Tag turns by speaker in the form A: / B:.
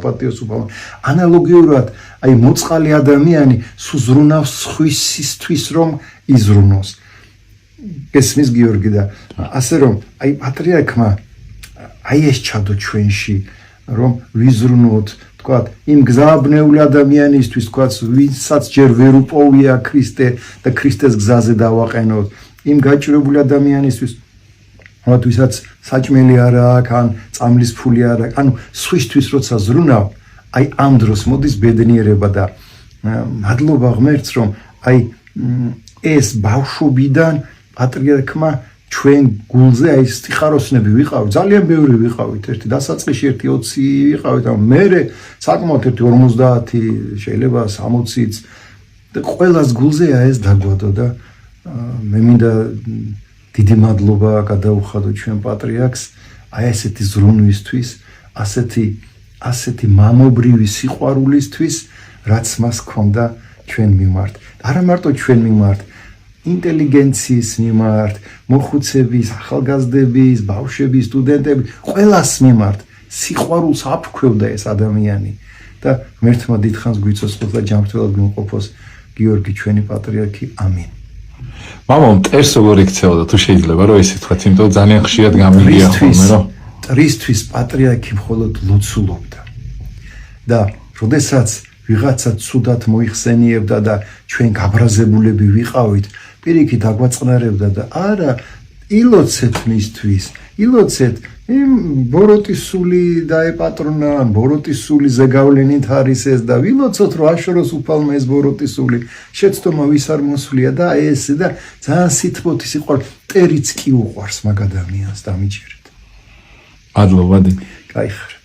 A: პატიოს უფალმა. ანალოგიურად, აი მოწყალი ადამიანი სულ ზრუნავს სხვისისთვის რომ იზრუნოს. გესმის გიორგი და ასე რომ აი პატრიარქმა აი ეს ჩადო ჩვენში რომ ვიზრუნოთ თქვათ იმ გზააბნეული ადამიანისთვის თქვათ ვისაც ჯერ ვერ უპოვია ქრისტე და ქრისტეს გზაზე დავაყენოთ იმ გაჭირებული ადამიანისთვის მათ ვისაც საჭმელი არ აქვს ან წამლის ფული არ აქვს ანუ სხვისთვის როცა ზრუნავ აი ამ დროს მოდის ბედნიერება და მადლობა ღმერთს რომ აი ეს ბავშვობიდან პატრიარქმა ჩვენ გულზე აი სტიხაროსნები ვიყავით ძალიან ბევრი ვიყავით ერთი დასაწყისში ერთი 20 ვიყავით ან მე საკმაოდ ერთი 50 შეიძლება 60-იც და ყველას გულზეა ეს დაგვადო და მე მინდა დიდი მადლობა გადაუხადო ჩვენ პატრიარქს აი ესეთი ზრუნვისთვის ასეთი მამობრივი სიყვარულისთვის რაც მას ჰქონდა ჩვენ მიმართ არა მარტო ჩვენ მიმართ ინტელიგენციის მიმართ, მოხუცების, ახალგაზრდების, ბავშვების, სტუდენტების, ყველას მიმართ სიყვარულს აფრქვევდა ეს ადამიანი და ღმერთმა დიდხანს გვიცოცხლოს და ჯანმრთელად გვიმყოფოს გიორგი ჩვენი პატრიარქი. ამინ.
B: მამა მტერს როგორ იქცეოდა თუ შეიძლება რომ ესე თქვა, იმიტომ ძალიან ხშირად გამიგია ხოლმე რომ
A: მტრისთვის პატრიარქი მხოლოდ ლოცულობდა. და როდესაც ვიღაცა ცუდად მოიხსენიებდა და ჩვენ გაბრაზებულები ვიყავით პირიქით აგვაწყნარებდა და არა ილოცეთ მისთვის ილოცეთ იმ ბოროტის სული დაეპატრონა ბოროტის სული ზეგავლენით არის ეს და ვილოცოთ რომ აშოროს უფალმა ეს ბოროტის სული შეცდომა ვის არ მოსვლია და ეს და ძალიან სითბოთი სიყვარული მტერიც კი უყვარს მაგ ადამიანს დამიჯერეთ
B: მადლობა
A: კაიხარ